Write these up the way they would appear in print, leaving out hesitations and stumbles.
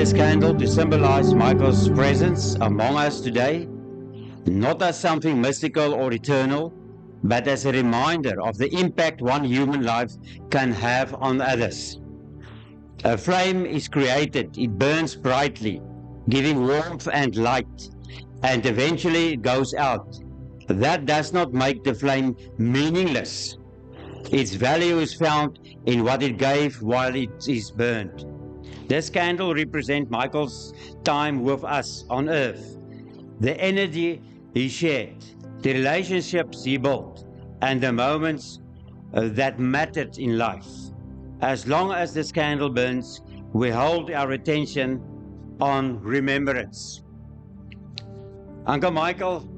this candle to symbolize Michael's presence among us today, not as something mystical or eternal, but as a reminder of the impact one human life can have on others. A flame is created, it burns brightly, giving warmth and light, and eventually it goes out. That does not make the flame meaningless. Its value is found in what it gave while it is burned. This candle represents Michael's time with us on earth, the energy he shared, the relationships he built, and the moments that mattered in life. As long as this candle burns, we hold our attention on remembrance. Uncle Michael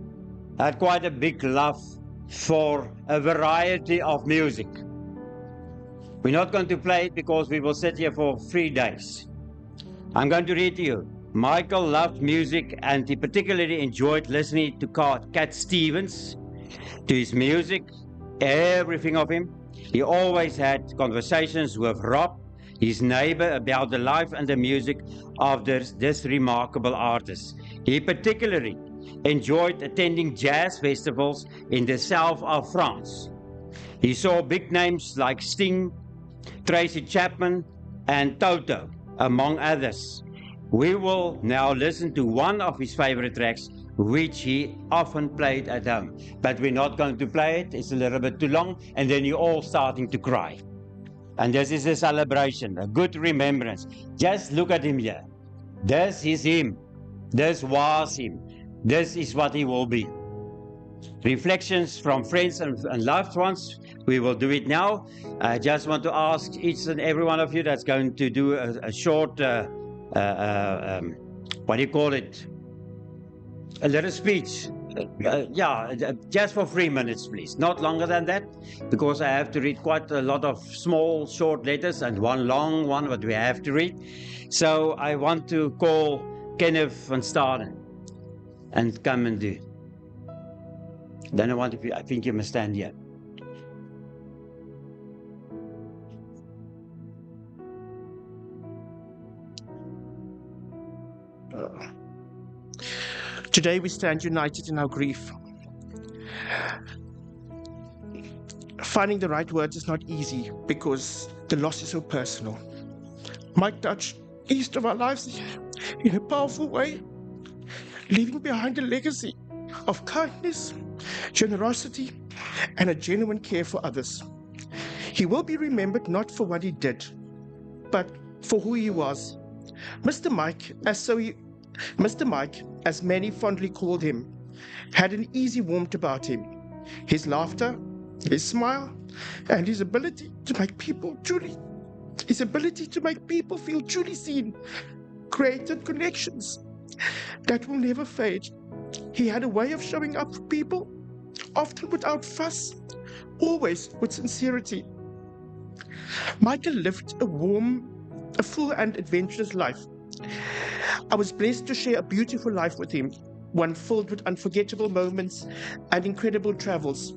had quite a big love for a variety of music. We're not going to play it because we will sit here for 3 days. I'm going to read to you. Michael loved music and he particularly enjoyed listening to Cat Stevens, to his music, everything of him. He always had conversations with Rob, his neighbor, about the life and the music of this remarkable artist. He particularly enjoyed attending jazz festivals in the south of France. He saw big names like Sting, Tracy Chapman, and Toto, among others. We will now listen to one of his favorite tracks, which he often played at home. But we're not going to play it, it's a little bit too long, and then you're all starting to cry. And this is a celebration, a good remembrance. Just look at him here. This is him. This was him. This is what he will be. Reflections from friends and loved ones. We will do it now. I just want to ask each and every one of you that's going to do a short, what do you call it? A little speech. Just for 3 minutes, please. Not longer than that, because I have to read quite a lot of small, short letters and one long one that we have to read. So I want to call Kenneth van Staden and come and do. Then I think you must stand here. Today we stand united in our grief. Finding the right words is not easy because the loss is so personal. Mike touched each of our lives in a powerful way, leaving behind a legacy of kindness, generosity, and a genuine care for others. He will be remembered not for what he did, but for who he was. Mr. Mike, as many fondly called him, had an easy warmth about him. His laughter, his smile, and his ability to make people feel truly seen, created connections that will never fade. He had a way of showing up for people, often without fuss, always with sincerity. Michael lived a full and adventurous life. I was blessed to share a beautiful life with him, one filled with unforgettable moments and incredible travels.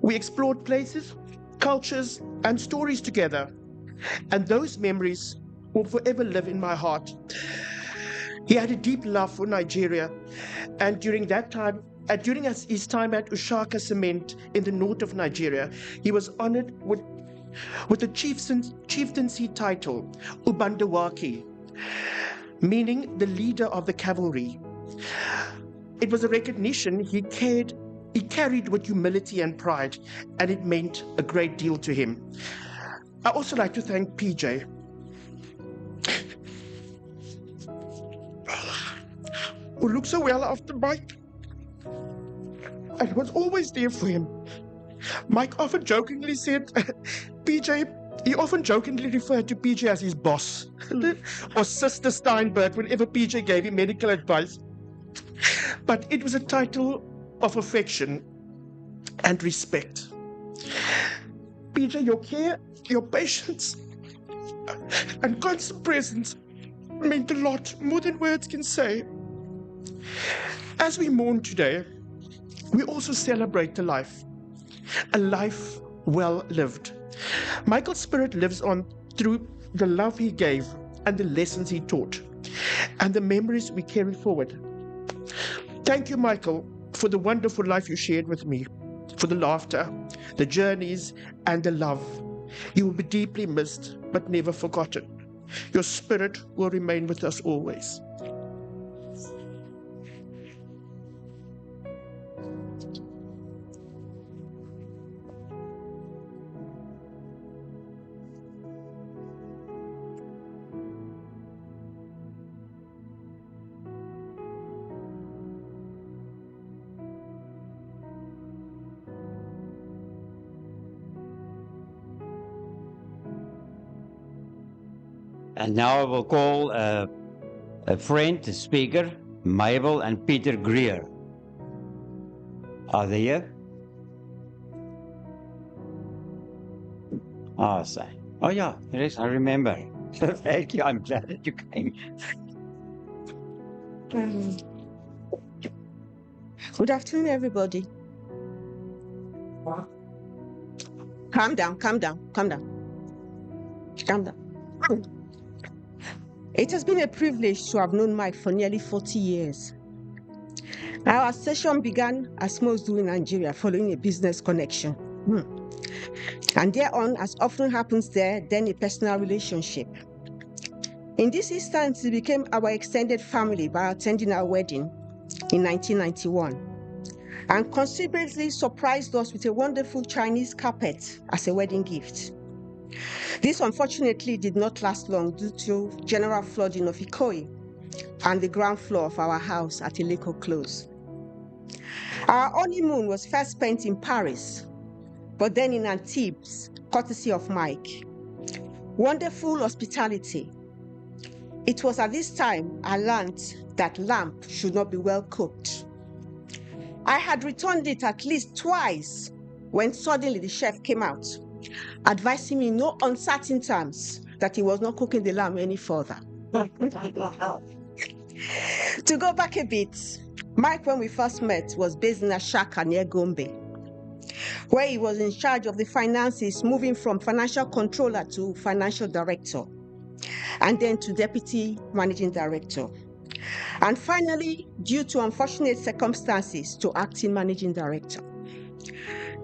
We explored places, cultures, and stories together, and those memories will forever live in my heart. He had a deep love for Nigeria, and during his time at Ushaka Cement in the north of Nigeria, he was honored with the chieftaincy title, Ubandawaki, meaning the leader of the cavalry. It was a recognition he carried with humility and pride, and it meant a great deal to him. I also like to thank PJ, who looked so well after Mike and was always there for him. Mike often jokingly said, he often jokingly referred to PJ as his boss or Sister Steinberg whenever PJ gave him medical advice. But it was a title of affection and respect. PJ, your care, your patience, and constant presence meant a lot more than words can say. As we mourn today, we also celebrate a life well lived. Michael's spirit lives on through the love he gave, and the lessons he taught, and the memories we carry forward. Thank you, Michael, for the wonderful life you shared with me, for the laughter, the journeys, and the love. You will be deeply missed, but never forgotten. Your spirit will remain with us always. And now I will call a friend, a speaker, Mabel and Peter Greer. Are they here? Oh, sorry. Oh, yeah, yes, I remember. Thank you. I'm glad that you came. Good afternoon, everybody. Calm down, calm down, calm down. Calm down. It has been a privilege to have known Mike for nearly 40 years. Our session began as most do in Nigeria, following a business connection. And thereon, as often happens there, then a personal relationship. In this instance, he became our extended family by attending our wedding in 1991, and considerately surprised us with a wonderful Chinese carpet as a wedding gift. This unfortunately did not last long due to general flooding of Ikoyi and the ground floor of our house at Ileko Close. Our honeymoon was first spent in Paris, but then in Antibes, courtesy of Mike. Wonderful hospitality. It was at this time I learned that lamb should not be well cooked. I had returned it at least twice when suddenly the chef came out, advising me in no uncertain terms that he was not cooking the lamb any further. To go back a bit, Mike, when we first met, was based in Ashaka near Gombe, where he was in charge of the finances, moving from financial controller to financial director, and then to deputy managing director. And finally, due to unfortunate circumstances, to acting managing director.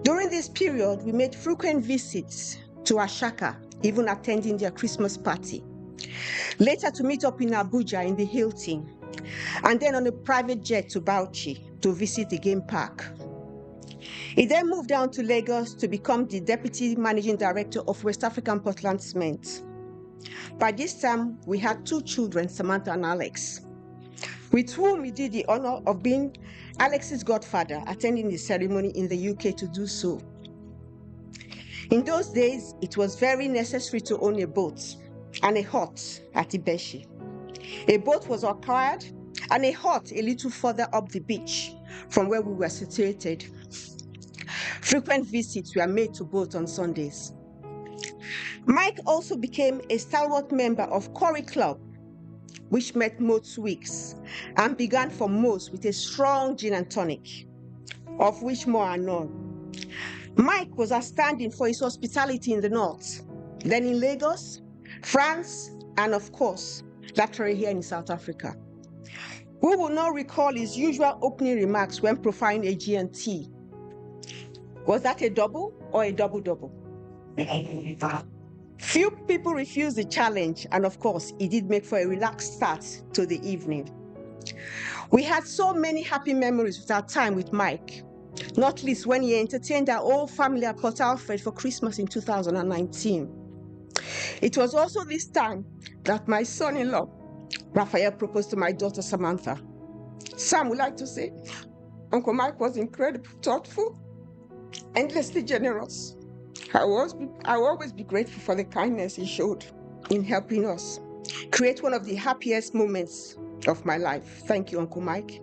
During this period, we made frequent visits to Ashaka, even attending their Christmas party. Later to meet up in Abuja in the Hilton, and then on a private jet to Bauchi to visit the game park. He then moved down to Lagos to become the deputy managing director of West African Portland Cement. By this time, we had 2 children, Samantha and Alex, with whom we did the honor of being Alex's godfather, attending the ceremony in the UK to do so. In those days, it was very necessary to own a boat and a hut at Ibeshi. A boat was acquired and a hut a little further up the beach from where we were situated. Frequent visits were made to both on Sundays. Mike also became a stalwart member of Quarry Club, which met most weeks and began for most with a strong gin and tonic, of which more are known. Mike was outstanding for his hospitality in the north, then in Lagos, France, and of course, laterally here in South Africa. We will not recall his usual opening remarks when profiling AG&T. Was that a double or a double-double? Few people refused the challenge, and of course, it did make for a relaxed start to the evening. We had so many happy memories with our time with Mike, not least when he entertained our whole family at Port Alfred for Christmas in 2019. It was also this time that my son-in-law, Raphael, proposed to my daughter, Samantha. Sam would like to say, Uncle Mike was incredibly thoughtful, endlessly generous. I will always be grateful for the kindness he showed in helping us create one of the happiest moments of my life. Thank you, Uncle Mike.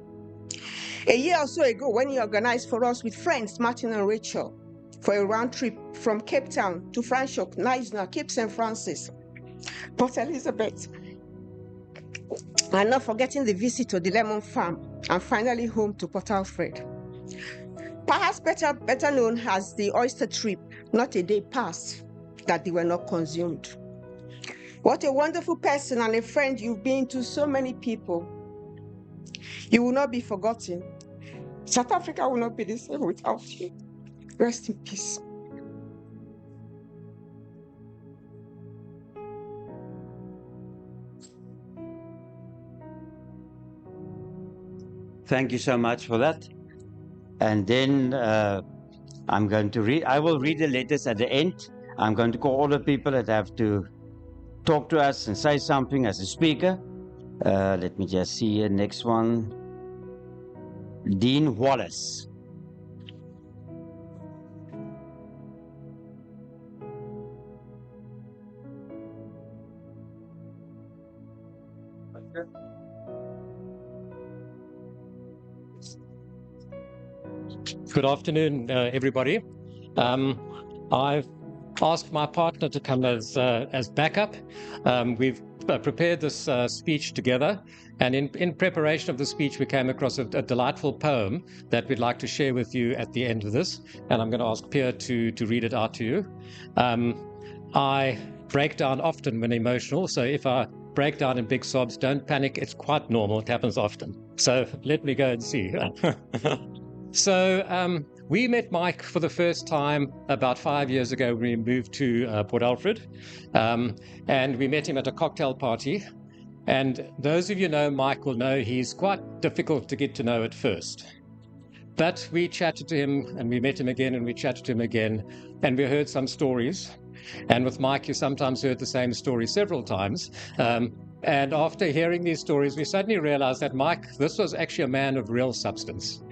A year or so ago, when he organized for us with friends, Martin and Rachel, for a round trip from Cape Town to Franschhoek, Knysna, Cape St. Francis, Port Elizabeth, and not forgetting the visit to the lemon farm, and finally home to Port Alfred. Perhaps better known as the oyster trip, not a day passed that they were not consumed. What a wonderful person and a friend you've been to so many people. You will not be forgotten. South Africa will not be the same without you. Rest in peace. Thank you so much for that. And then I will read the letters at the end. I'm going to call all the people that have to talk to us and say something as a speaker. Let me just see here. Next one. Dean Wallace. Good afternoon, everybody. I've asked my partner to come as backup. We've prepared this speech together, and in preparation of the speech, we came across a delightful poem that we'd like to share with you at the end of this, and I'm going to ask Pierre to read it out to you. I break down often when emotional, so if I break down in big sobs, don't panic. It's quite normal. It happens often. So let me go and see. So we met Mike for the first time about 5 years ago when we moved to Port Alfred, and we met him at a cocktail party. And those of you know Mike will know he's quite difficult to get to know at first. But we chatted to him, and we met him again, and we chatted to him again, and we heard some stories. And with Mike, you sometimes heard the same story several times. And after hearing these stories, we suddenly realized that Mike, this was actually a man of real substance.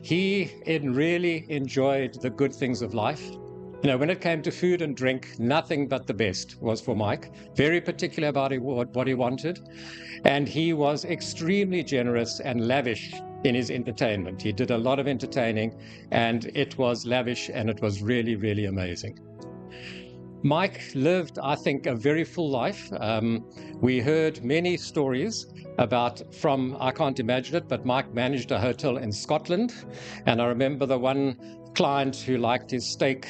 He really enjoyed the good things of life. You know, when it came to food and drink, nothing but the best was for Mike. Very particular about what he wanted. And he was extremely generous and lavish in his entertainment. He did a lot of entertaining, and it was lavish, and it was really, really amazing. Mike lived, I think, a very full life. We heard many stories I can't imagine it, but Mike managed a hotel in Scotland. And I remember the one client who liked his steak,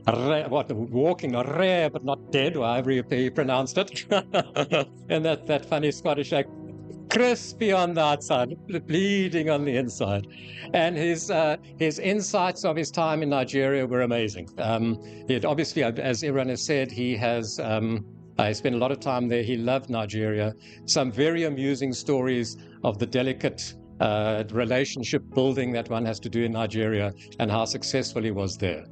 walking rare but not dead, or however you pronounced it. And that funny Scottish accent. Crispy on the outside, bleeding on the inside. And his insights of his time in Nigeria were amazing. Obviously, as everyone has said, he spent a lot of time there. He loved Nigeria. Some very amusing stories of the delicate relationship building that one has to do in Nigeria and how successful he was there.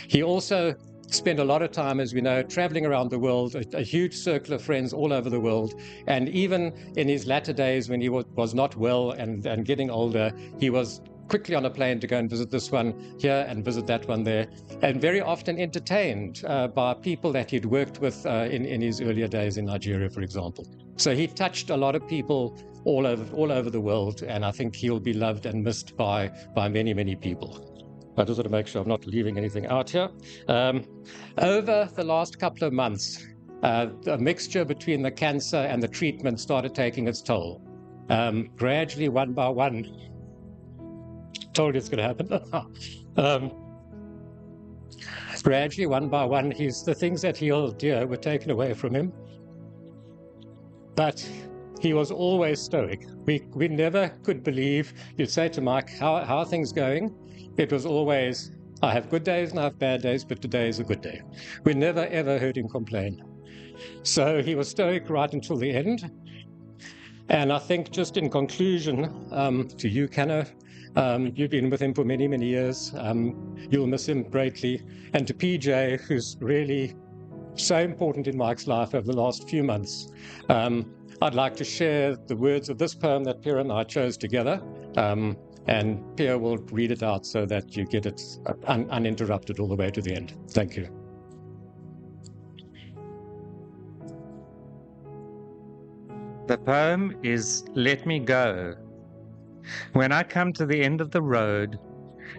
He also spent a lot of time, as we know, traveling around the world, a huge circle of friends all over the world. And even in his latter days, when he was not well and getting older, he was quickly on a plane to go and visit this one here and visit that one there, and very often entertained by people that he'd worked with in his earlier days in Nigeria, for example. So he touched a lot of people all over the world, and I think he'll be loved and missed by many, many people. I just want to make sure I'm not leaving anything out here. Over the last couple of months, a mixture between the cancer and the treatment started taking its toll. Gradually, one by one, told you it's going to happen. Gradually, one by one, the things that he held dear were taken away from him. But he was always stoic. We never could believe. You'd say to Mike, how are things going? It was always, I have good days and I have bad days, but today is a good day. We never, ever heard him complain. So he was stoic right until the end. And I think just in conclusion, to you, Kano, you've been with him for many, many years. You'll miss him greatly. And to PJ, who's really so important in Mike's life over the last few months, I'd like to share the words of this poem that Pierre and I chose together. And Pierre will read it out so that you get it uninterrupted all the way to the end. Thank you. The poem is Let Me Go. When I come to the end of the road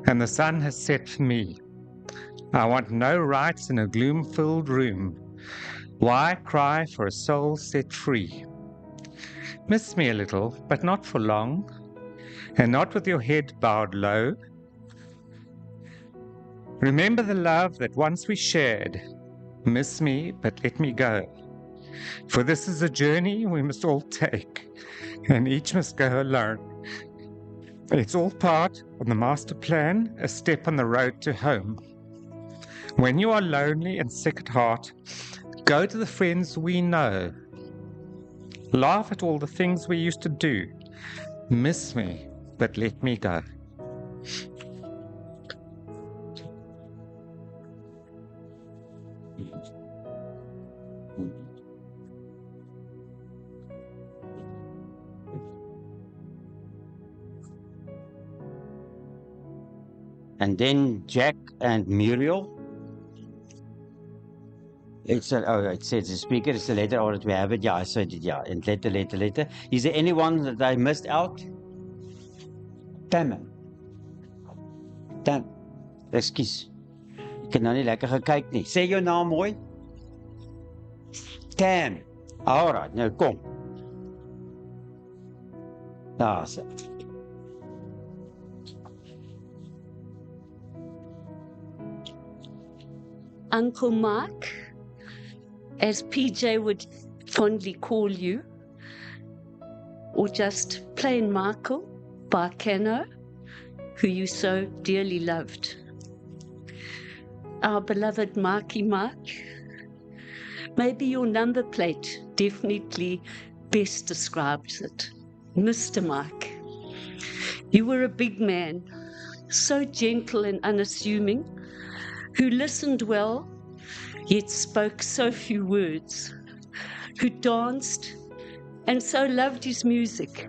and the sun has set for me, I want no rights in a gloom-filled room. Why cry for a soul set free? Miss me a little, but not for long, and not with your head bowed low. Remember the love that once we shared. Miss me, but let me go. For this is a journey we must all take, and each must go alone. It's all part of the master plan, a step on the road to home. When you are lonely and sick at heart, go to the friends we know. Laugh at all the things we used to do. Miss me, but let me go. And then Jack and Muriel. It says the speaker. It's the letter order we have it. Yeah, I said it. Yeah, and letter. Is there anyone that I missed out? Tam. Ekskuus. Ek het nou nie lekker gekyk nie. Sê jou naam mooi. Tam. Alright, nou kom. Daar's dit. Uncle Mark, as PJ would fondly call you, or just plain Michael by Cano, who you so dearly loved. Our beloved Marky Mark, maybe your number plate definitely best describes it. Mr. Mark, you were a big man, so gentle and unassuming, who listened well, yet spoke so few words, who danced and so loved his music,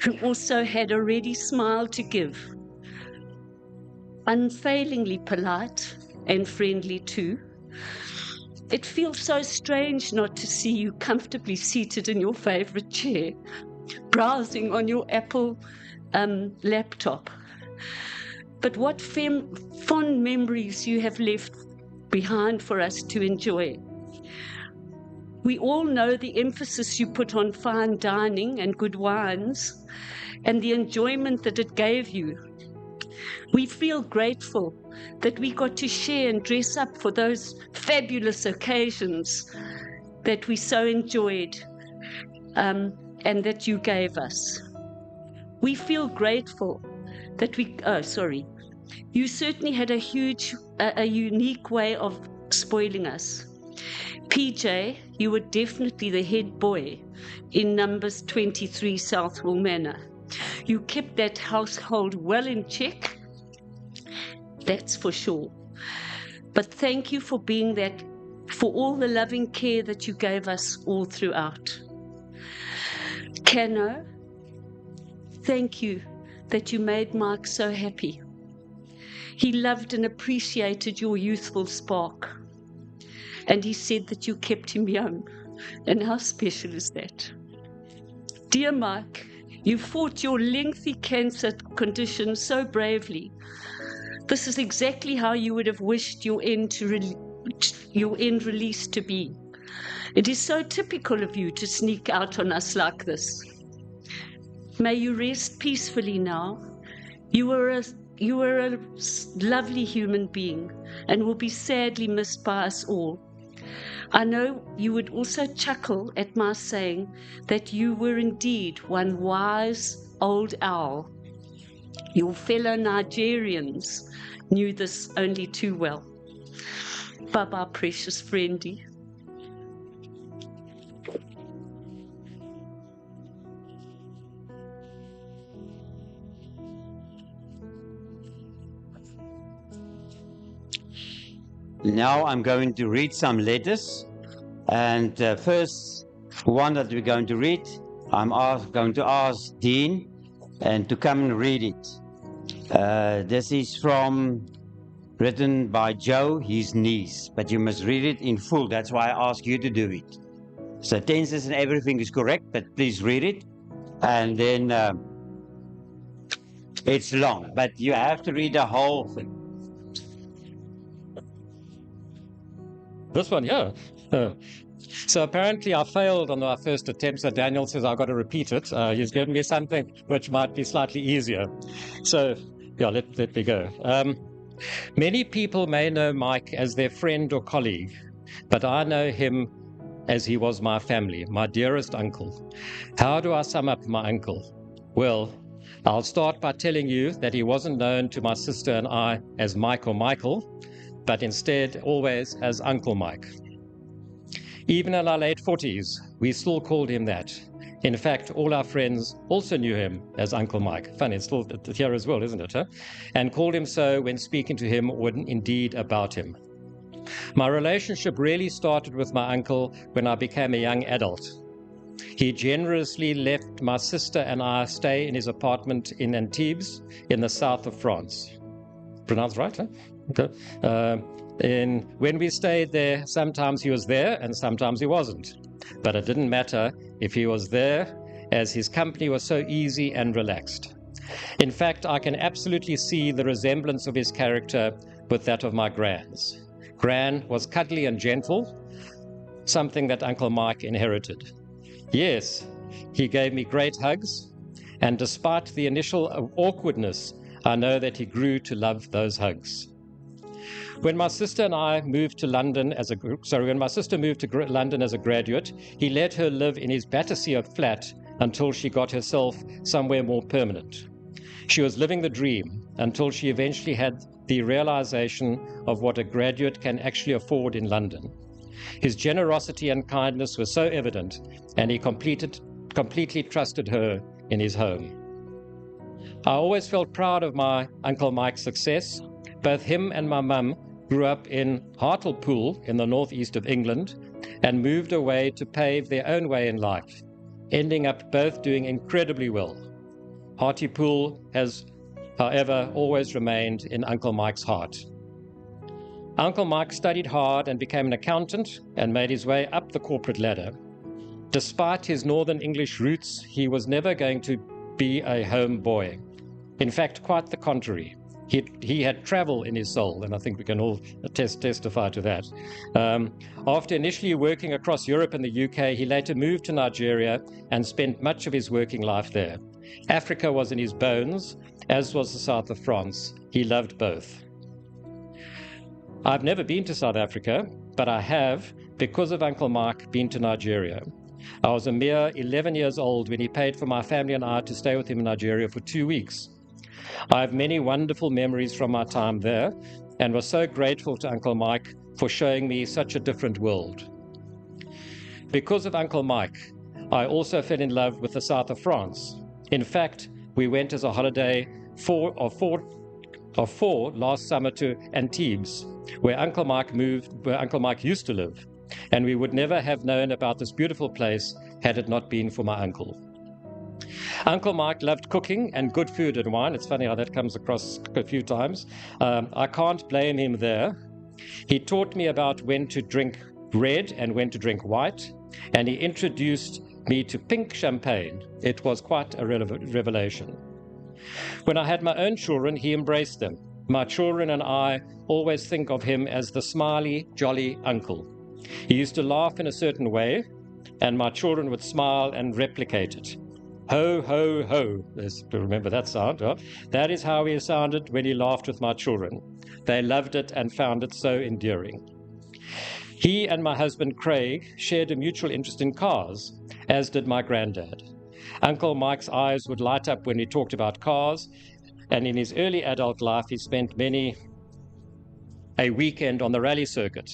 who also had a ready smile to give, unfailingly polite and friendly too. It feels so strange not to see you comfortably seated in your favorite chair, browsing on your Apple laptop. But what fond memories you have left behind for us to enjoy. We all know the emphasis you put on fine dining and good wines, and the enjoyment that it gave you. We feel grateful that we got to share and dress up for those fabulous occasions that we so enjoyed and that you gave us. We feel grateful that you certainly had a unique way of spoiling us. PJ, you were definitely the head boy in Numbers 23 Southwell Manor. You kept that household well in check, that's for sure. But thank you for being that, for all the loving care that you gave us all throughout. Cano, thank you that you made Mark so happy. He loved and appreciated your youthful spark. And he said that you kept him young. And how special is that? Dear Mark, you fought your lengthy cancer condition so bravely. This is exactly how you would have wished your end release to be. It is so typical of you to sneak out on us like this. May you rest peacefully now. You were a lovely human being and will be sadly missed by us all. I know you would also chuckle at my saying that you were indeed one wise old owl. Your fellow Nigerians knew this only too well. Bye-bye, precious friendy. Now I'm going to read some letters, and first one that we're going to read, I'm going to ask Dean and to come and read it. This is written by Joe, his niece, but you must read it in full. That's why I ask you to do it. So tenses and everything is correct, but please read it. And then it's long, but you have to read the whole thing. This one, yeah. So apparently I failed on our first attempt, so Daniel says I've got to repeat it. He's given me something which might be slightly easier. So, yeah, let me go. Many people may know Mike as their friend or colleague, but I know him as he was my family, my dearest uncle. How do I sum up my uncle? Well, I'll start by telling you that he wasn't known to my sister and I as Mike or Michael, but instead always as Uncle Mike. Even in our late 40s, we still called him that. In fact, all our friends also knew him as Uncle Mike. Funny, it's still here as well, isn't it? Huh? And called him so when speaking to him or indeed about him. My relationship really started with my uncle when I became a young adult. He generously left my sister and I stay in his apartment in Antibes in the south of France. Pronounced right, huh? Okay. When we stayed there, sometimes he was there and sometimes he wasn't. But it didn't matter if he was there, as his company was so easy and relaxed. In fact, I can absolutely see the resemblance of his character with that of my Gran's. Gran was cuddly and gentle, something that Uncle Mike inherited. Yes, he gave me great hugs, and despite the initial awkwardness, I know that he grew to love those hugs. When my sister moved to London as a graduate, he let her live in his Battersea flat until she got herself somewhere more permanent. She was living the dream until she eventually had the realization of what a graduate can actually afford in London. His generosity and kindness were so evident, and he completely trusted her in his home. I always felt proud of my Uncle Mike's success. Both him and my mum grew up in Hartlepool in the northeast of England and moved away to pave their own way in life, ending up both doing incredibly well. Hartlepool has, however, always remained in Uncle Mike's heart. Uncle Mike studied hard and became an accountant and made his way up the corporate ladder. Despite his Northern English roots, he was never going to be a home boy. In fact, quite the contrary. He had travel in his soul, and I think we can all testify to that. After initially working across Europe and the UK, he later moved to Nigeria and spent much of his working life there. Africa was in his bones, as was the south of France. He loved both. I've never been to South Africa, but I have, because of Uncle Mike, been to Nigeria. I was a mere 11 years old when he paid for my family and I to stay with him in Nigeria for 2 weeks. I have many wonderful memories from my time there and was so grateful to Uncle Mike for showing me such a different world. Because of Uncle Mike, I also fell in love with the south of France. In fact, we went as a holiday four last summer to Antibes, where Uncle Mike used to live, and we would never have known about this beautiful place had it not been for my uncle. Uncle Mike loved cooking and good food and wine. It's funny how that comes across a few times. I can't blame him there. He taught me about when to drink red and when to drink white, and he introduced me to pink champagne. It was quite a revelation. When I had my own children, he embraced them. My children and I always think of him as the smiley, jolly uncle. He used to laugh in a certain way, and my children would smile and replicate it. Ho, ho, ho. Let's remember that sound. Huh? That is how he sounded when he laughed with my children. They loved it and found it so endearing. He and my husband Craig shared a mutual interest in cars, as did my granddad. Uncle Mike's eyes would light up when he talked about cars, and in his early adult life he spent a weekend on the rally circuit.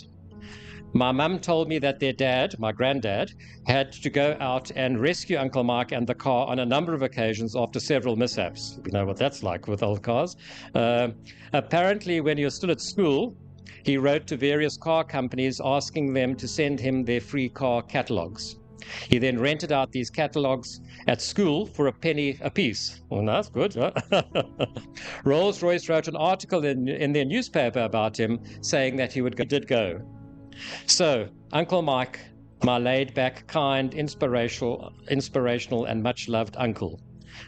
My mum told me that their dad, my granddad, had to go out and rescue Uncle Mike and the car on a number of occasions after several mishaps. We know what that's like with old cars. Apparently, when he was still at school, he wrote to various car companies asking them to send him their free car catalogs. He then rented out these catalogs at school for a penny apiece. Well, that's good. Huh? Rolls-Royce wrote an article in their newspaper about him saying that he did go. So, Uncle Mike, my laid-back, kind, inspirational, and much-loved uncle,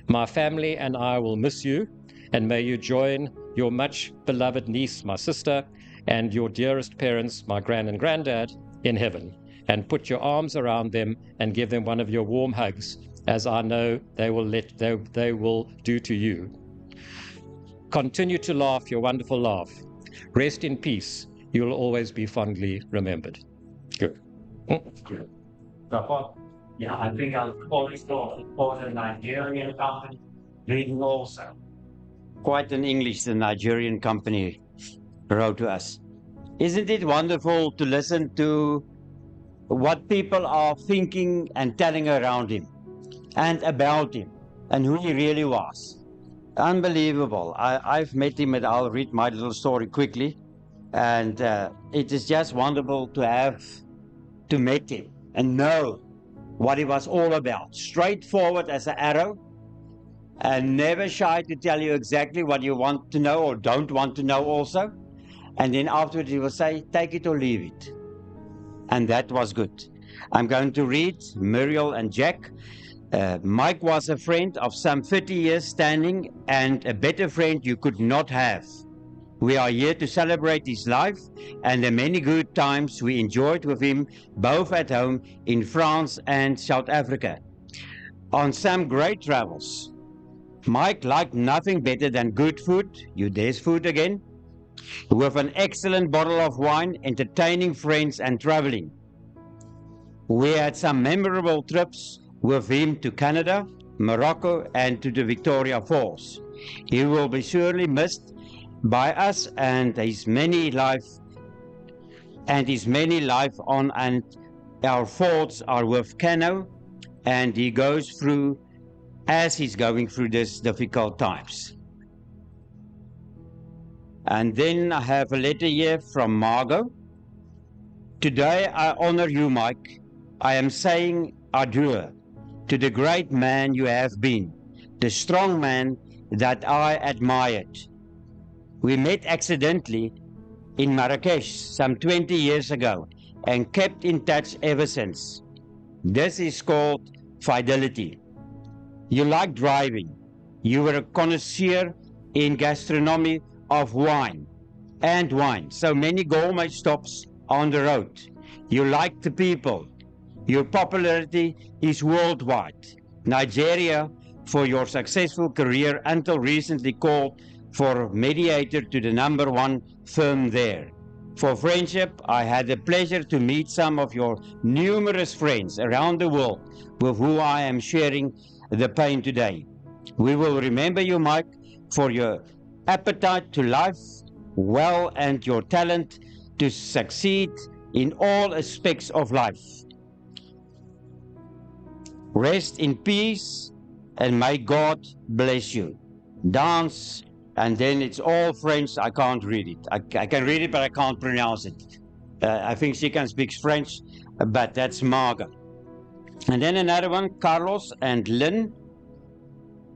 my family and I will miss you, and may you join your much-beloved niece, my sister, and your dearest parents, my gran and granddad, in heaven, and put your arms around them and give them one of your warm hugs, as I know they will do to you. Continue to laugh your wonderful laugh. Rest in peace. You will always be fondly remembered. Good. Yeah, I think I'll call it for the Nigerian company, reading also. Quite an English the Nigerian company wrote to us. Isn't it wonderful to listen to what people are thinking and telling around him and about him and who he really was? Unbelievable. I've met him and I'll read my little story quickly. And it is just wonderful to have to meet him and know what he was all about. Straightforward as an arrow and never shy to tell you exactly what you want to know or don't want to know also. And then afterwards he will say, take it or leave it. And that was good. I'm going to read Muriel and Jack. Mike was a friend of some 30 years standing and a better friend you could not have. We are here to celebrate his life and the many good times we enjoyed with him both at home in France and South Africa. On some great travels. Mike liked nothing better than good food, there's food again, with an excellent bottle of wine, entertaining friends and traveling. We had some memorable trips with him to Canada, Morocco and to the Victoria Falls. He will be surely missed by us and his many life on, and our thoughts are with Kano and he goes through as he's going through these difficult times. And then I have a letter here from Margot. Today I honor you, Mike. I am saying adieu to the great man you have been, the strong man that I admired. We met accidentally in Marrakesh some 20 years ago and kept in touch ever since. This is called fidelity. You like driving. You were a connoisseur in gastronomy of wine, so many gourmet stops on the road. You like the people. Your popularity is worldwide. Nigeria, for your successful career until recently, called for mediator to the #1 firm there. For friendship, I had the pleasure to meet some of your numerous friends around the world with whom I am sharing the pain today. We will remember you, Mike, for your appetite to life well and your talent to succeed in all aspects of life. Rest in peace and may God bless you. Dance. And then it's all French. I can't read it. I can read it, but I can't pronounce it. I think she can speak French, but that's Marga. And then another one, Carlos and Lynn.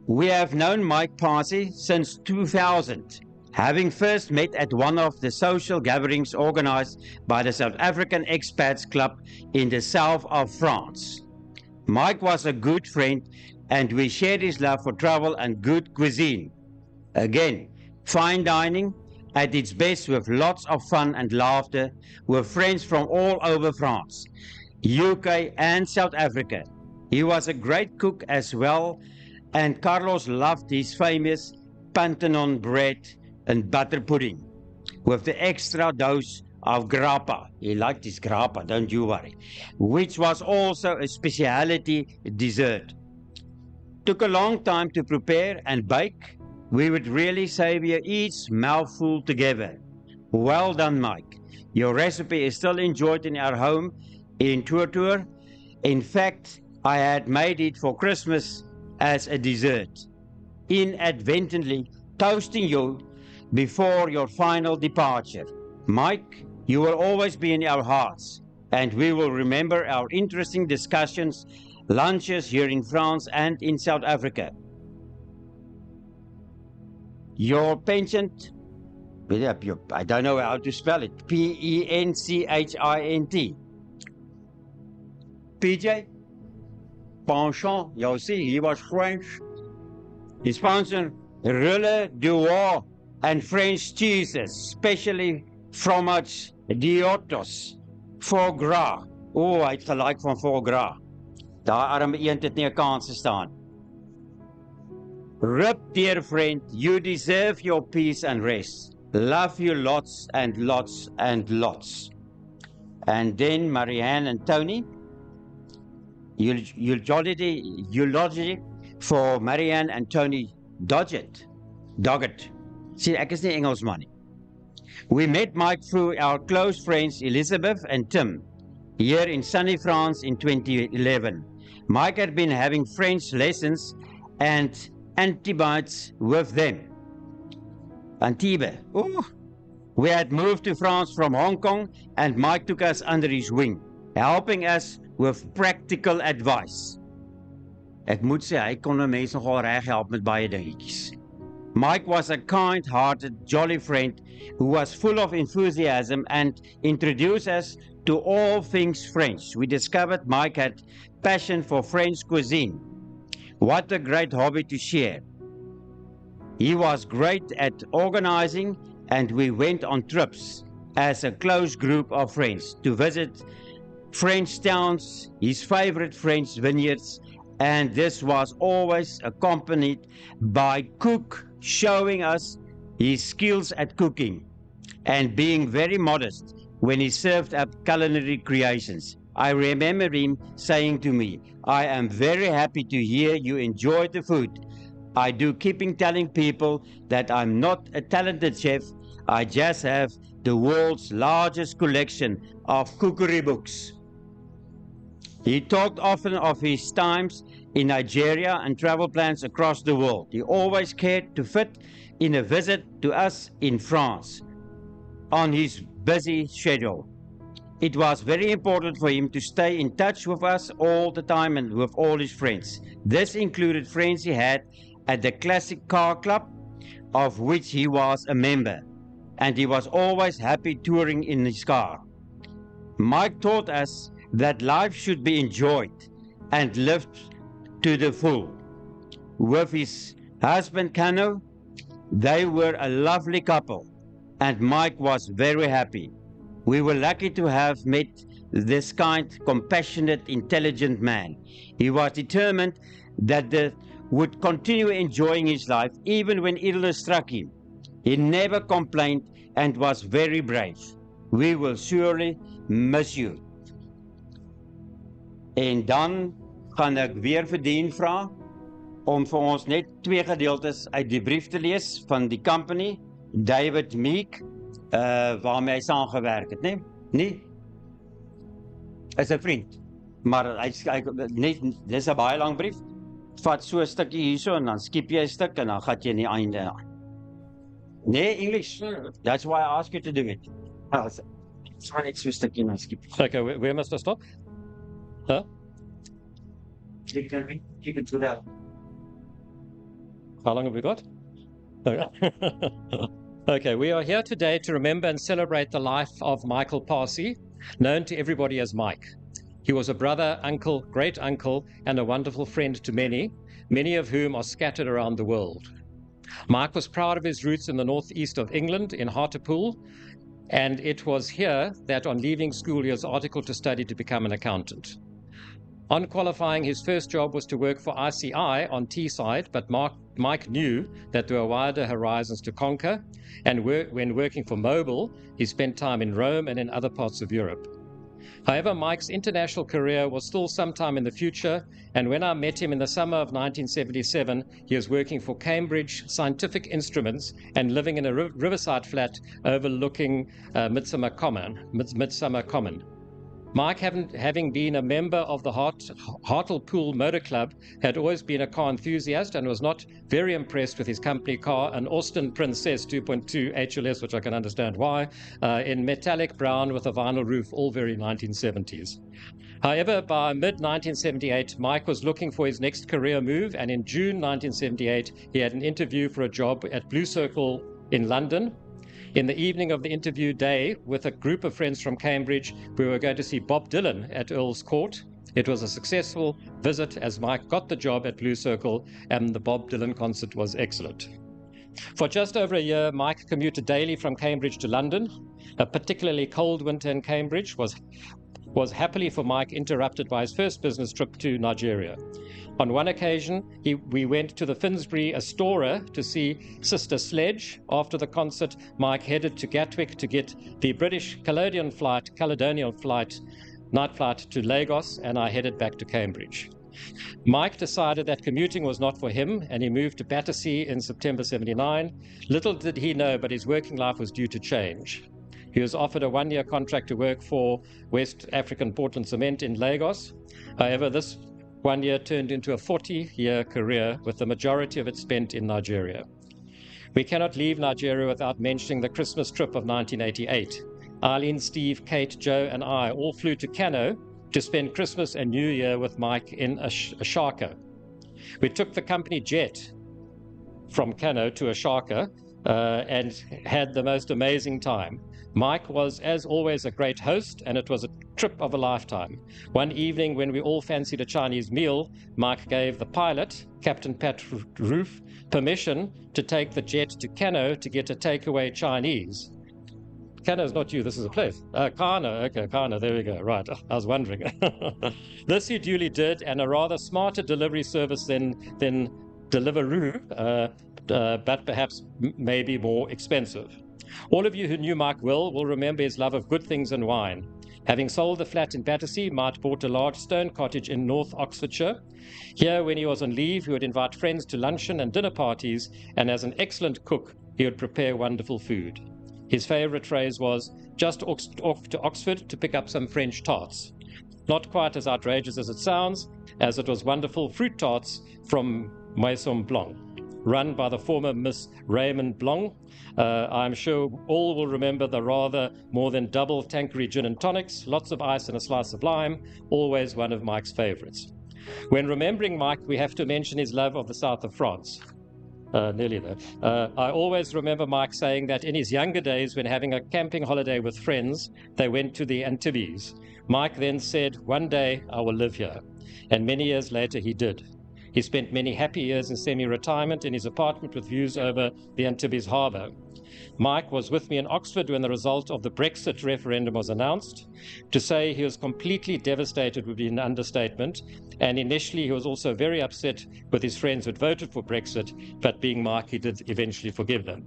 We have known Mike Parsey since 2000, having first met at one of the social gatherings organized by the South African Expats Club in the south of France. Mike was a good friend, and we shared his love for travel and good cuisine. Again, fine dining at its best with lots of fun and laughter with friends from all over France, UK and South Africa. He was a great cook as well, and Carlos loved his famous Pantenon bread and butter pudding with the extra dose of grappa. He liked his grappa, don't you worry, which was also a specialty dessert. Took a long time to prepare and bake. We would really savor each mouthful together. Well done, Mike. Your recipe is still enjoyed in our home in Tour. In fact, I had made it for Christmas as a dessert, inadvertently toasting you before your final departure. Mike, you will always be in our hearts, and we will remember our interesting discussions, lunches here in France and in South Africa. Your penchant, I don't know how to spell it, Penchint. PJ, penchant, you see, he was French. His sponsor, Rulle d'Oie and French cheeses, especially fromage d'Otos, foie gras. Oh, hy het gelijk van foie gras. Daai arme eend het nie 'n kans gestaan. Rip, dear friend, you deserve your peace and rest. Love you lots and lots and lots. And then Marianne and Tony. eulogy for Marianne and Tony Doggett. See, ek is nie Engelsman nie. We met Mike through our close friends Elizabeth and Tim here in sunny France in 2011. Mike had been having French lessons and Antibes with them. Antibes. Ooh. We had moved to France from Hong Kong and Mike took us under his wing, helping us with practical advice. Ek moet sê, hy kon mense nogal reg help met baie dingetjies. Mike was a kind-hearted, jolly friend who was full of enthusiasm and introduced us to all things French. We discovered Mike had passion for French cuisine. What a great hobby to share. He was great at organizing and we went on trips as a close group of friends to visit French towns, his favorite French vineyards, and this was always accompanied by cook showing us his skills at cooking and being very modest when he served up culinary creations. I remember him saying to me, I am very happy to hear you enjoyed the food. I do keeping telling people that I'm not a talented chef, I just have the world's largest collection of cookery books. He talked often of his times in Nigeria and travel plans across the world. He always cared to fit in a visit to us in France on his busy schedule. It was very important for him to stay in touch with us all the time and with all his friends. This included friends he had at the Classic Car Club, of which he was a member, and he was always happy touring in his car. Mike taught us that life should be enjoyed and lived to the full. With his husband Kano, they were a lovely couple, and Mike was very happy. We were lucky to have met this kind, compassionate, intelligent man. He was determined that he would continue enjoying his life even when illness struck him. He never complained and was very brave. We will surely miss you. En dan gaan ek weer vir Dean vra om vir ons net 2 gedeeltes uit die brief te lees van die company, David Meek, waarmee hy saamgewerk het, nee? Nie? Is 'n vriend. Maar hy dis 'n baie lang brief. Vat so 'n stukkie hierso en dan skiep jy 'n stuk en dan gaan jy in die einde aan. Nee, English. That's why I asked you to do it. It's net so 'n stukkie en dan skiep. Okay, where must I stop? Huh? You can do that. How long have we got? Okay, we are here today to remember and celebrate the life of Michael Parsey, known to everybody as Mike. He was a brother, uncle, great uncle, and a wonderful friend to many, many of whom are scattered around the world. Mike was proud of his roots in the northeast of England, in Hartlepool, and it was here that on leaving school he was articled to study to become an accountant. On qualifying, his first job was to work for ICI on Teesside, but Mike knew that there were wider horizons to conquer, and when working for Mobil, he spent time in Rome and in other parts of Europe. However, Mike's international career was still sometime in the future, and when I met him in the summer of 1977, he was working for Cambridge Scientific Instruments and living in a riverside flat overlooking Midsummer Common. Mike, having been a member of the Hartlepool Motor Club, had always been a car enthusiast and was not very impressed with his company car, an Austin Princess 2.2 HLS, which I can understand why, in metallic brown with a vinyl roof, all very 1970s. However, by mid-1978, Mike was looking for his next career move, and in June 1978, he had an interview for a job at Blue Circle in London. In the evening of the interview day, with a group of friends from Cambridge, we were going to see Bob Dylan at Earl's Court. It was a successful visit as Mike got the job at Blue Circle and the Bob Dylan concert was excellent. For just over a year, Mike commuted daily from Cambridge to London. A particularly cold winter in Cambridge was happily for Mike interrupted by his first business trip to Nigeria. On one occasion, we went to the Finsbury Astoria to see Sister Sledge. After the concert, Mike headed to Gatwick to get the British Caledonian flight night flight to Lagos, and I headed back to Cambridge. Mike decided that commuting was not for him, and he moved to Battersea in September 79. Little did he know, but his working life was due to change. He was offered a one-year contract to work for West African Portland Cement in Lagos. However, this 1 year turned into a 40-year career, with the majority of it spent in Nigeria. We cannot leave Nigeria without mentioning the Christmas trip of 1988. Eileen, Steve, Kate, Joe, and I all flew to Kano to spend Christmas and New Year with Mike in Ashaka. We took the company jet from Kano to Ashaka and had the most amazing time. Mike was, as always, a great host, and it was a trip of a lifetime. One evening, when we all fancied a Chinese meal, Mike gave the pilot, Captain Pat Roof, permission to take the jet to Kano to get a takeaway Chinese. Kano is not you, this is a place. Kano, okay, Kano, there we go, right, I was wondering. This he duly did, and a rather smarter delivery service than Deliveroo, but perhaps maybe more expensive. All of you who knew Mike well will remember his love of good things and wine. Having sold the flat in Battersea, Mike bought a large stone cottage in North Oxfordshire. Here, when he was on leave, he would invite friends to luncheon and dinner parties, and as an excellent cook, he would prepare wonderful food. His favourite phrase was, "Just off to Oxford to pick up some French tarts." Not quite as outrageous as it sounds, as it was wonderful fruit tarts from Maison Blanc, run by the former Miss Raymond Blanc. I'm sure all will remember the rather more than double Tanqueray gin and tonics, lots of ice and a slice of lime, always one of Mike's favourites. When remembering Mike, we have to mention his love of the south of France. Nearly there. I always remember Mike saying that in his younger days, when having a camping holiday with friends, they went to the Antilles. Mike then said, "One day I will live here." And many years later he did. He spent many happy years in semi-retirement in his apartment with views over the Antibes harbour. Mike was with me in Oxford when the result of the Brexit referendum was announced. To say he was completely devastated would be an understatement, and initially he was also very upset with his friends who had voted for Brexit, but being Mike, he did eventually forgive them.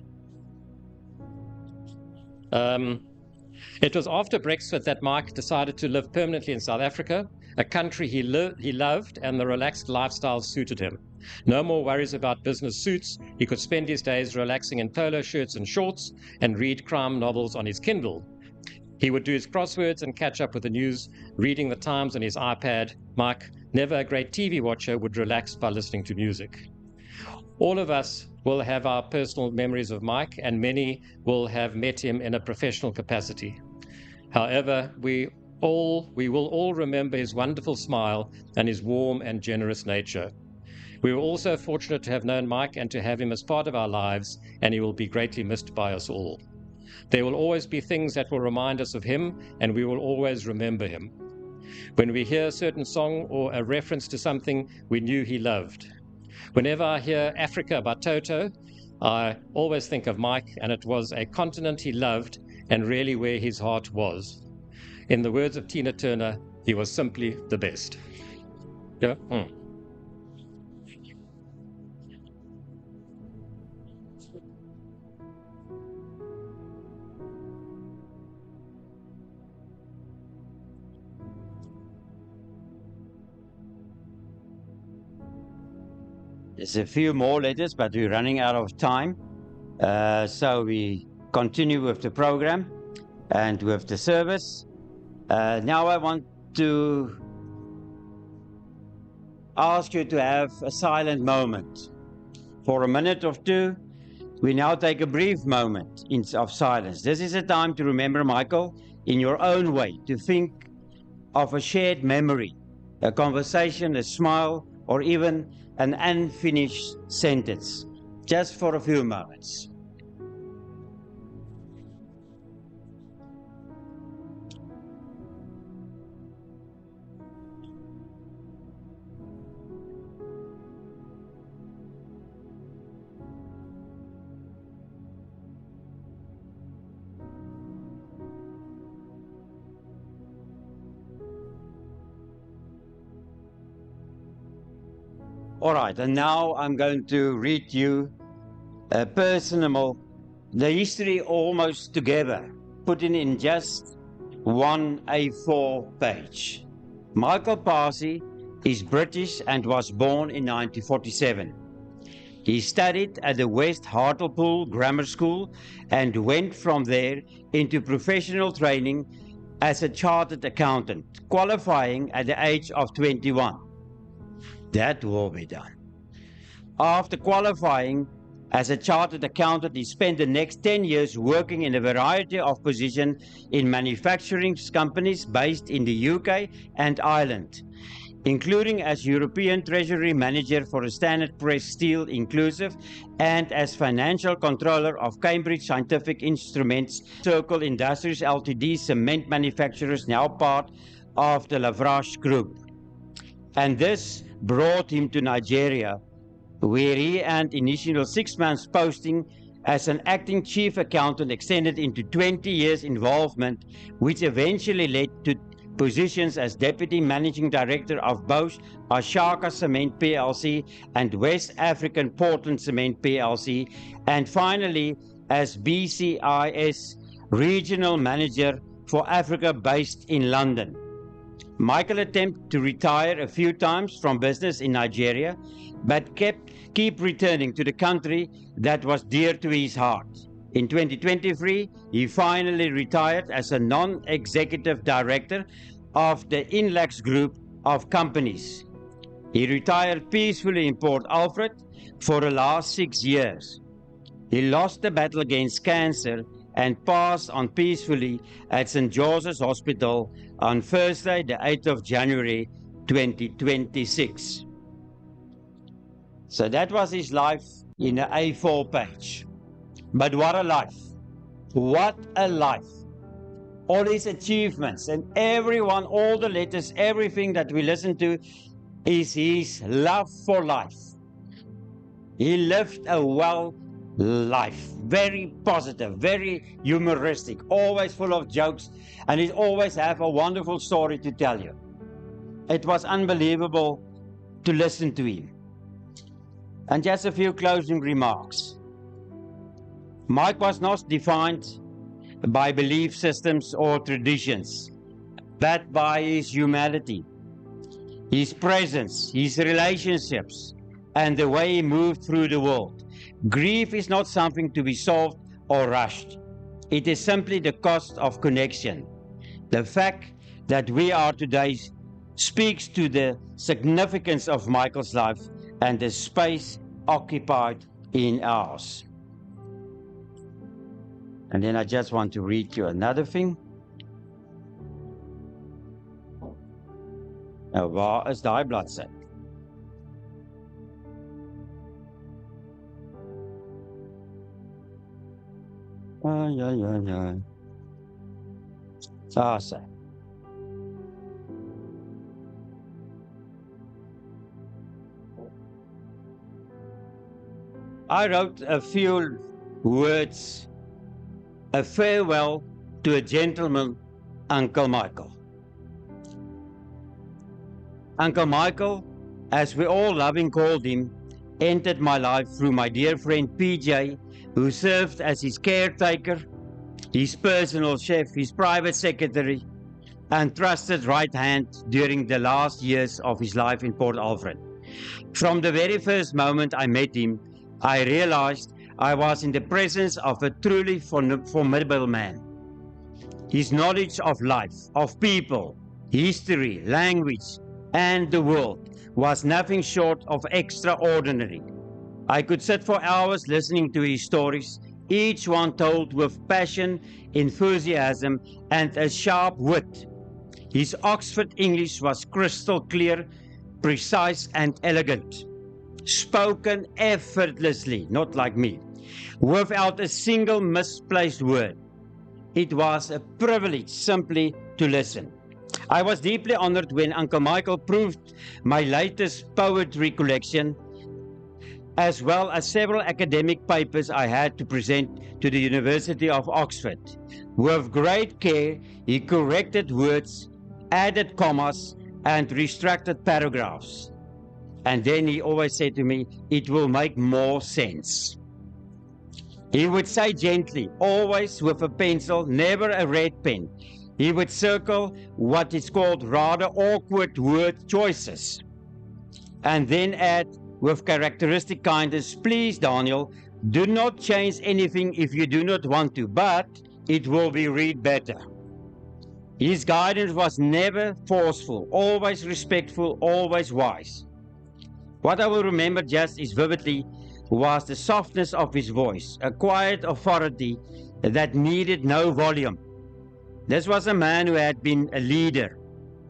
It was after Brexit that Mike decided to live permanently in South Africa, a country he loved, and the relaxed lifestyle suited him. No more worries about business suits. He could spend his days relaxing in polo shirts and shorts and read crime novels on his Kindle. He would do his crosswords and catch up with the news, reading the Times on his iPad. Mike, never a great TV watcher, would relax by listening to music. All of us will have our personal memories of Mike, and many will have met him in a professional capacity. However, we will all remember his wonderful smile and his warm and generous nature. We were also fortunate to have known Mike and to have him as part of our lives, and he will be greatly missed by us all. There will always be things that will remind us of him, and we will always remember him. When we hear a certain song or a reference to something we knew he loved. Whenever I hear Africa by Toto, I always think of Mike, and it was a continent he loved and really where his heart was. In the words of Tina Turner, he was simply the best. Yeah. There's a few more letters, but we're running out of time. So we continue with the program and with the service. Now I want to ask you to have a silent moment. For a minute or two, we now take a brief moment of silence. This is a time to remember Michael in your own way, to think of a shared memory, a conversation, a smile, or even an unfinished sentence, just for a few moments. All right, and now I'm going to read you a personal, the history almost together, put in just one A4 page. Michael Parsey is British and was born in 1947. He studied at the West Hartlepool Grammar School and went from there into professional training as a chartered accountant, qualifying at the age of 21. That will be done. After qualifying as a chartered accountant, he spent the next 10 years working in a variety of positions in manufacturing companies based in the UK and Ireland, including as European Treasury Manager for Standard Press Steel Inclusive and as Financial Controller of Cambridge Scientific Instruments Circle Industries Ltd, cement manufacturers now part of the Lavrache Group. And this brought him to Nigeria, where he earned initial 6 months posting as an acting chief accountant extended into 20 years involvement, which eventually led to positions as Deputy Managing Director of both Ashaka Cement PLC and West African Portland Cement PLC, and finally as BCIS Regional Manager for Africa based in London. Michael attempted to retire a few times from business in Nigeria, but keep returning to the country that was dear to his heart. In 2023, he finally retired as a non-executive director of the Inlax Group of companies. He retired peacefully in Port Alfred for the last 6 years. He lost the battle against cancer and passed on peacefully at St. George's Hospital on Thursday, the 8th of January 2026. So that was his life in an A4 page. But what a life! What a life! All his achievements and everyone, all the letters, everything that we listen to is his love for life. He lived a well life, very positive, very humoristic, always full of jokes, and he always have a wonderful story to tell you. It was unbelievable to listen to him. And just a few closing remarks. Mike was not defined by belief systems or traditions, but by his humanity, his presence, his relationships, and the way he moved through the world. Grief is not something to be solved or rushed. It is simply the cost of connection. The fact that we are today speaks to the significance of Michael's life and the space occupied in ours. And then I just want to read you another thing. Nou, waar is daai bladsy? Ja. Daar sê. I wrote a few words, a farewell to a gentleman, Uncle Michael. Uncle Michael, as we all loving called him, entered my life through my dear friend PJ, who served as his caretaker, his personal chef, his private secretary, and trusted right hand during the last years of his life in Port Alfred. From the very first moment I met him, I realized I was in the presence of a truly formidable man. His knowledge of life, of people, history, language, and the world was nothing short of extraordinary. I could sit for hours listening to his stories, each one told with passion, enthusiasm, and a sharp wit. His Oxford English was crystal clear, precise, and elegant. Spoken effortlessly, not like me, without a single misplaced word. It was a privilege simply to listen. I was deeply honored when Uncle Michael proved my latest poetry collection, as well as several academic papers I had to present to the University of Oxford. With great care, he corrected words, added commas, and restricted paragraphs. And then he always said to me, it will make more sense. He would say gently, always with a pencil, never a red pen. he would circle what is called rather awkward word choices, and then add with characteristic kindness, "Please, Daniel, do not change anything if you do not want to, but it will be read better." His guidance was never forceful, always respectful, always wise. What I will remember just as vividly was the softness of his voice, a quiet authority that needed no volume. This was a man who had been a leader,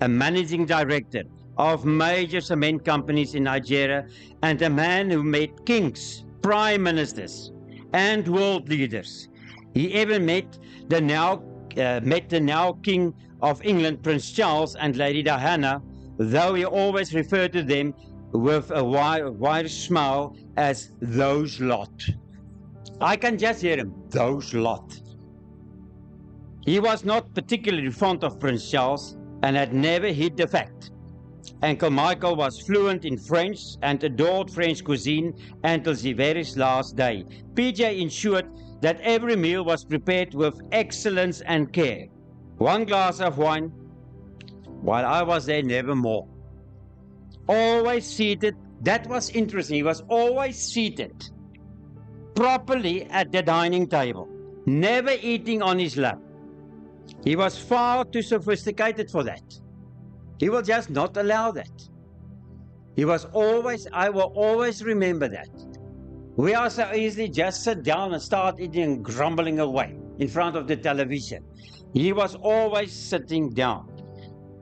a managing director of major cement companies in Nigeria, and a man who met kings, prime ministers, and world leaders. He even met the now King of England, Prince Charles, and Lady Diana, though he always referred to them with a wide smile as "those lot." I can just hear him, "those lot." He was not particularly fond of Prince Charles and had never hid the fact. Uncle Michael was fluent in French and adored French cuisine until his very last day. PJ ensured that every meal was prepared with excellence and care. One glass of wine, while I was there, never more. Always seated, that was interesting, he was always seated properly at the dining table, never eating on his lap. He was far too sophisticated for that. He will just not allow that. I will always remember that. We are so easily just sit down and start eating and grumbling away in front of the television. He was always sitting down.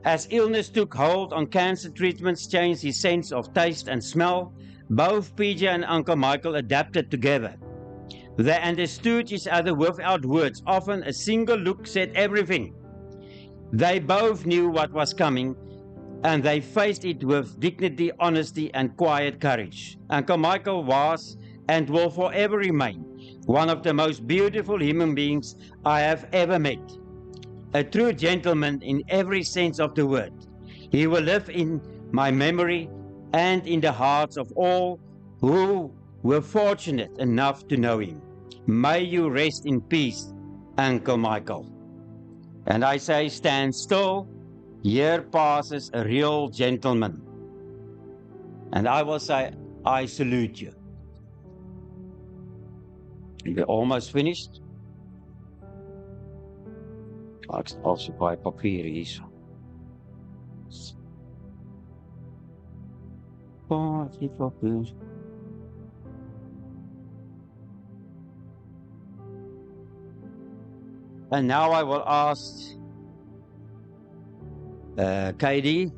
As illness took hold on cancer treatments, changed his sense of taste and smell, both PJ and Uncle Michael adapted together. They understood each other without words. Often a single look said everything. They both knew what was coming, and they faced it with dignity, honesty, and quiet courage. Uncle Michael was and will forever remain one of the most beautiful human beings I have ever met. A true gentleman in every sense of the word. He will live in my memory and in the hearts of all who were fortunate enough to know him. May you rest in peace, Uncle Michael. And I say, stand still. Here passes a real gentleman. And I will say, I salute you. We're almost finished. Ek also baie papier hier. Papier. And now I will ask KD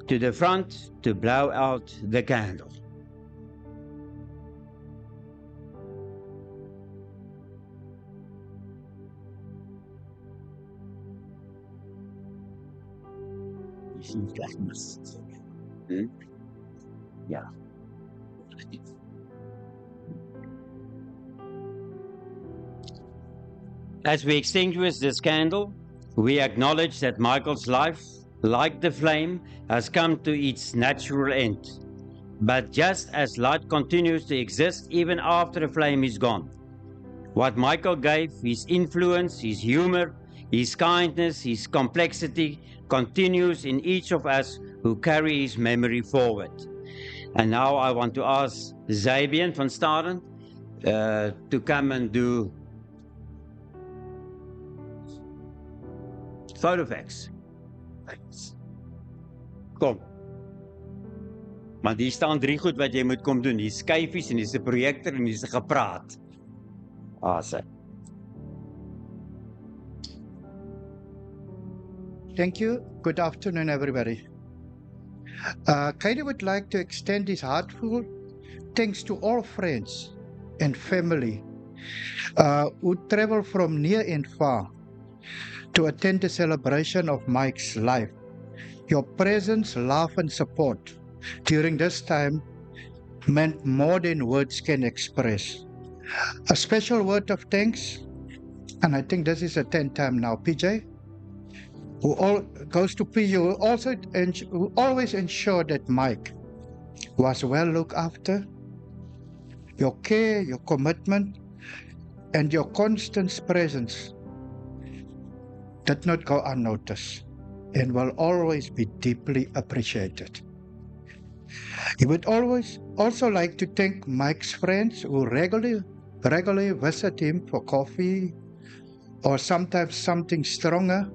to the front to blow out the candle. Yeah. As we extinguish this candle, we acknowledge that Michael's life, like the flame, has come to its natural end. But just as light continues to exist even after the flame is gone, what Michael gave, his influence, his humor, his kindness, his complexity, continues in each of us who carry his memory forward. And now I want to ask Zabian van Staden to come and do photo facts. Kom. Maar hier staan 3 goed wat jy moet kom doen. Hier skyfies en hier is 'n projektor en hier is 'n gepraat. Awesome. Thank you. Good afternoon, everybody. Kaidi would like to extend his heartfelt thanks to all friends and family who travel from near and far to attend the celebration of Mike's life. Your presence, love, and support during this time meant more than words can express. A special word of thanks, and I think this is the 10th time now, PJ, who goes to PU, who always ensured that Mike was well looked after. Your care, your commitment, and your constant presence did not go unnoticed and will always be deeply appreciated. He would always also like to thank Mike's friends who regularly visit him for coffee or sometimes something stronger.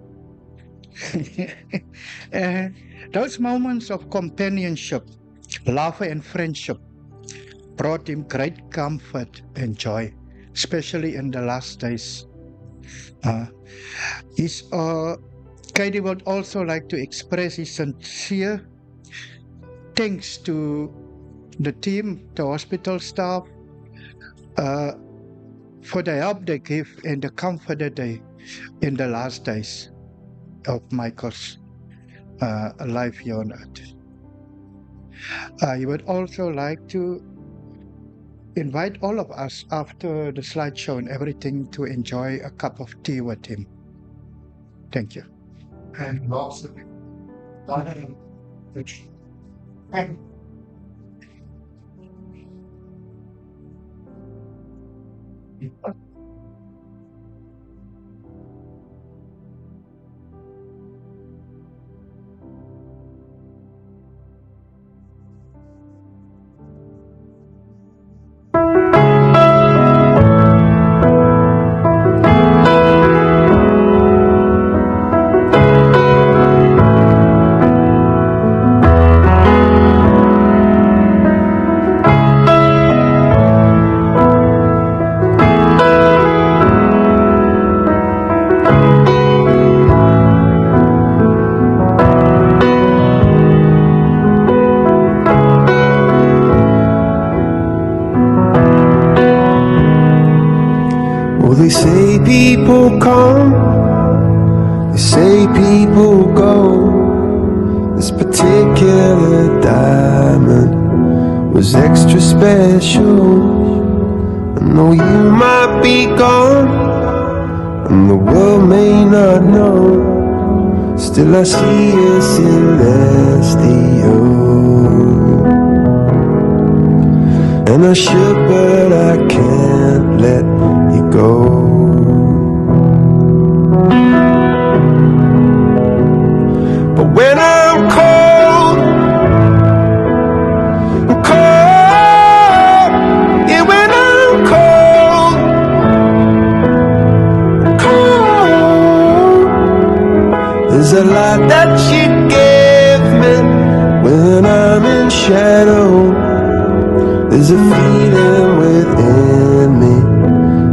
And those moments of companionship, laughter, and friendship brought him great comfort and joy, especially in the last days. Uh, his Katie would also like to express his sincere thanks to the team, the hospital staff, uh, for the help they give and the comfort that they in the last days of Michael's life here on earth. I would also like to invite all of us after the slideshow and everything to enjoy a cup of tea with him. Thank you. And also, Well, they say people come, they say people go. This particular diamond was extra special. I know you might be gone, and the world may not know. Still I see a celestial, and I should, but I can't let you go. But when I'm cold, I'm cold. Yeah, when I'm cold, I'm cold. There's a lot that you give me when I'm in shadow. There's a feeling within me,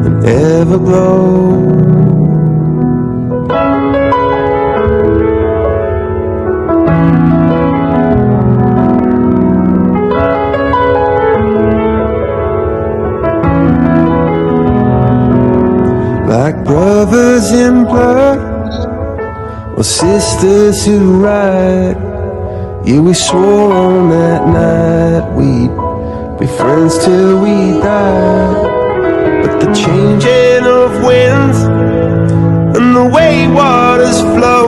an everglow. Like brothers in blood, or sisters who ride. Yeah, we swore on that night we'd be friends till we die. But the changing of winds and the way waters flow,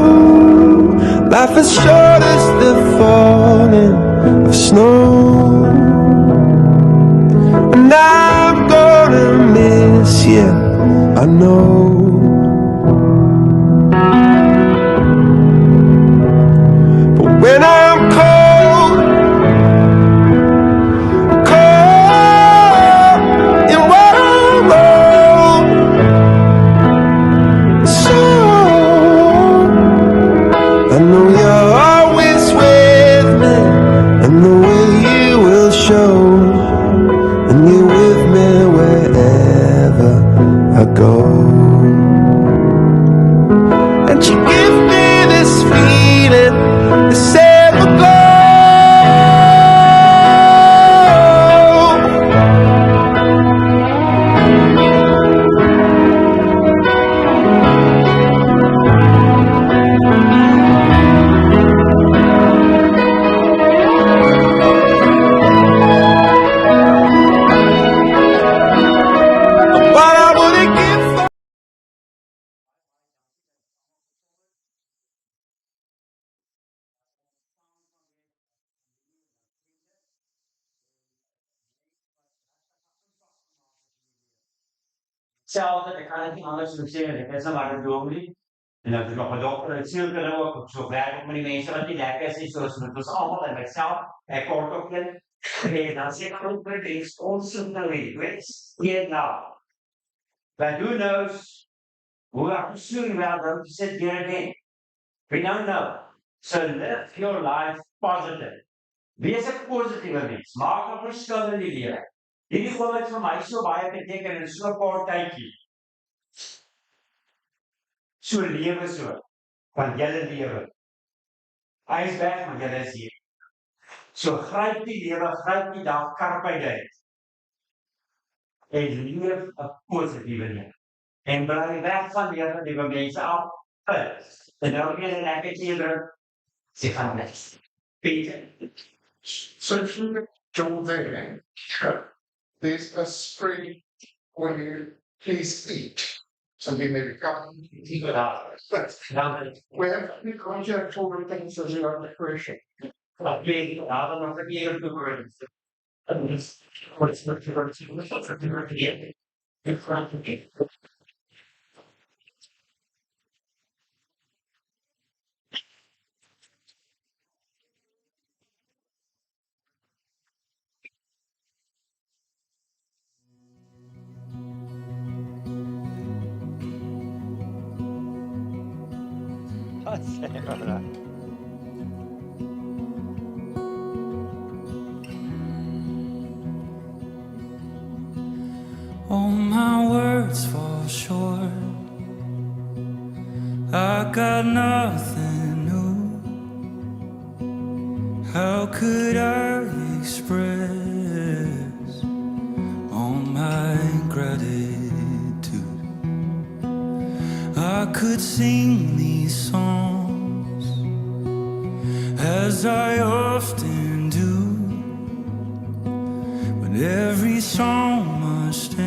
life is short as the falling of snow. And I'm gonna miss you, I know. But when I'm cold, cold in what I wrote, so I know you're always with me, and the way you will show, and you're with me wherever I go. And you give me this feeling, this everglow. What I wouldn't give for. Hetzelfde, ek kan dit nie anders doen sê nie. Dit is nou maar 'n dominee. En dan het nog 'n dokter en sielkunde ook, so werk ook met die mense wat nie lekker is nie, soos met ons almal en myself, ek kort ook een, en dan sê ek ook met die ons nou hier, weet, eet nou. But who knows who are soon we are going to sit here again. We don't know. So live your life positive. Wees 'n positiewe mens, maak 'n verskil in die lewe. Hierdie goal het vir my so baie beteken in so 'n kort tydjie. So lewe so, van julle lewe. Hy is weg, maar julle is hier. So gryp die lewe, gryp die dag, carpe diem. En leef 'n positiewe lewe. En bly weg van negatieve mense af. En nou weer 'n lekker keer, sy gaan weg. Peter. So Joel there, there's a spring where you please eat. So we may become but where we conjure forward things as we are depression. Wat weet ek, daar nog 'n keer te hoor. En dis what's not to work to work again. In front of you. All my words fall short. I got nothing new. How could I express all my gratitude? I could sing these songs as I often do, but every song must end.